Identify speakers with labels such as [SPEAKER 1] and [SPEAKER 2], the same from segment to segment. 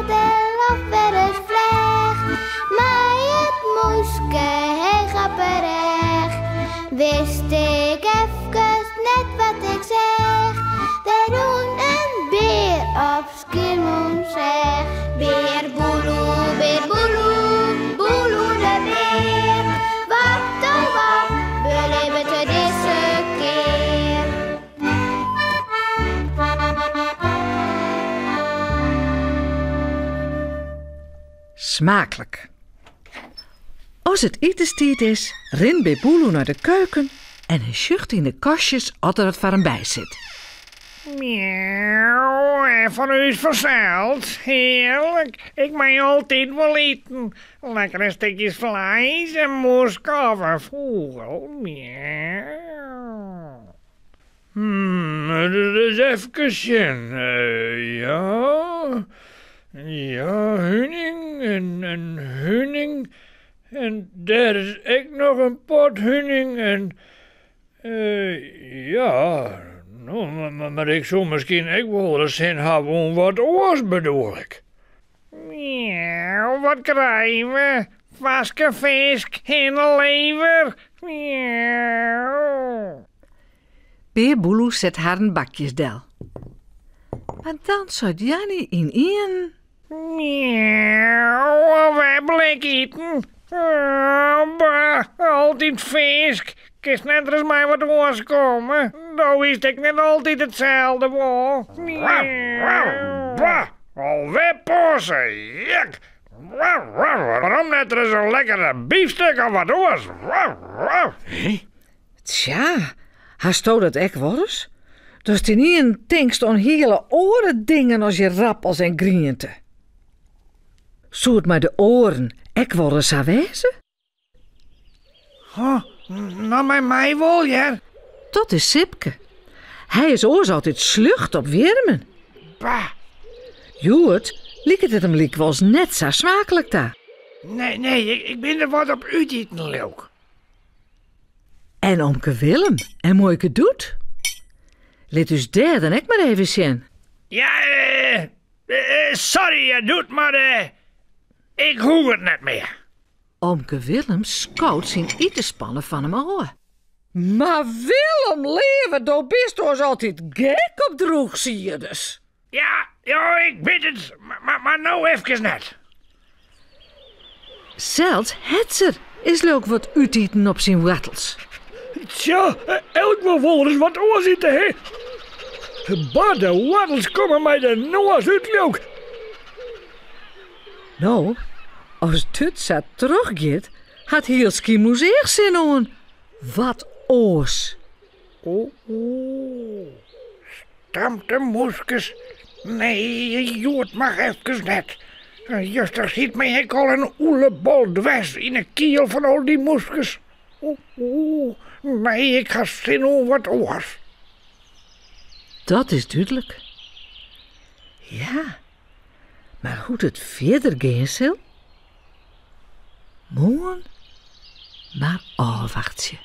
[SPEAKER 1] wachten of er eens vlieg. Maar het moeske heel grapperig. Wist ik even net wat ik zeg. De doen een beer op Skiermond zeg. Beer boeloe, boeloe de beer. Wat oh wat, beleven te deze keer.
[SPEAKER 2] Smakelijk. Als het etenstijd is, rent bij Boeloe naar de keuken en hij schucht in de kastjes als er het voor hem bij zit.
[SPEAKER 3] Miauw, en van u is verzeild. Heerlijk, ik mag altijd wel eten. Lekkere stukjes vlees en moesk of een vogel. Miauw. Dus even, ja... Ja, hunning en hunning. En daar is ook nog een pot hunning en... ja... Nou, maar ik zou misschien ook wel eens zin hebben om wat oors bedoel ik. Miauw, wat krijgen we? Vaske visk en een lever. Miauw.
[SPEAKER 2] Beer Boeloe zet haar een bakjesdel. Maar dan zat Jannie in één...
[SPEAKER 3] Miauw, wij blik eten. Bah, altijd visk. Kist net er eens mij wat oors komen. Nou is ik net altijd hetzelfde, hoor. Bah, alweer posen, jak. Waarom net er eens een lekkere biefstuk of wat oors?
[SPEAKER 2] Tja, hij stoot het echt wel eens. Dus die niet een tankst aan hele oren dingen als je rappels en grienten. Zou het maar de oren echt wel eens aanwijzen?
[SPEAKER 3] Oh, nou bij mij wel, ja.
[SPEAKER 2] Dat is Sipke. Hij is oors altijd slucht op wermen.
[SPEAKER 3] Bah.
[SPEAKER 2] Joert, liek het hem liek was net zo smakelijk daar.
[SPEAKER 3] Nee, ik ben er wat op uiteten, leuk.
[SPEAKER 2] En omke Willem en mooike doet. Laat dus daar dan ik maar even zien.
[SPEAKER 3] Ja, sorry, doet, maar ik hoef het net meer.
[SPEAKER 2] Omke Willem scout zijn etenspannen van hem af. Maar Willem, leven, daar bist ons altijd gek op droeg, zie je dus.
[SPEAKER 3] Ja, ik weet het, maar nou even net.
[SPEAKER 2] Zelfs Hetzer is leuk wat uiteten op zijn wattels.
[SPEAKER 3] Tja, elk wel volgens wat oorzitten, hè. Maar de wattels komen mij de noas uit, leuk.
[SPEAKER 2] Nou, als dit zo teruggaat, had heel Skiermoes echt zin aan. Wat oors.
[SPEAKER 3] Stampte moeskes. Nee, Joert mag even net. Juster ziet mij ik al een oelebol dwars in de kiel van al die moeskes. Nee, ik ga zin aan wat oors.
[SPEAKER 2] Dat is duidelijk. Ja, maar hoe het verder gaan zal? Morgen maar afwacht je.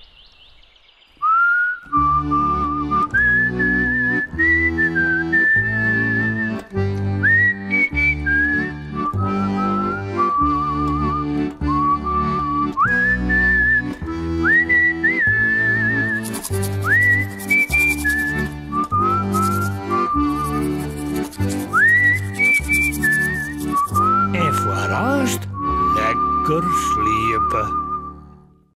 [SPEAKER 3] En voorast lekker sliepen.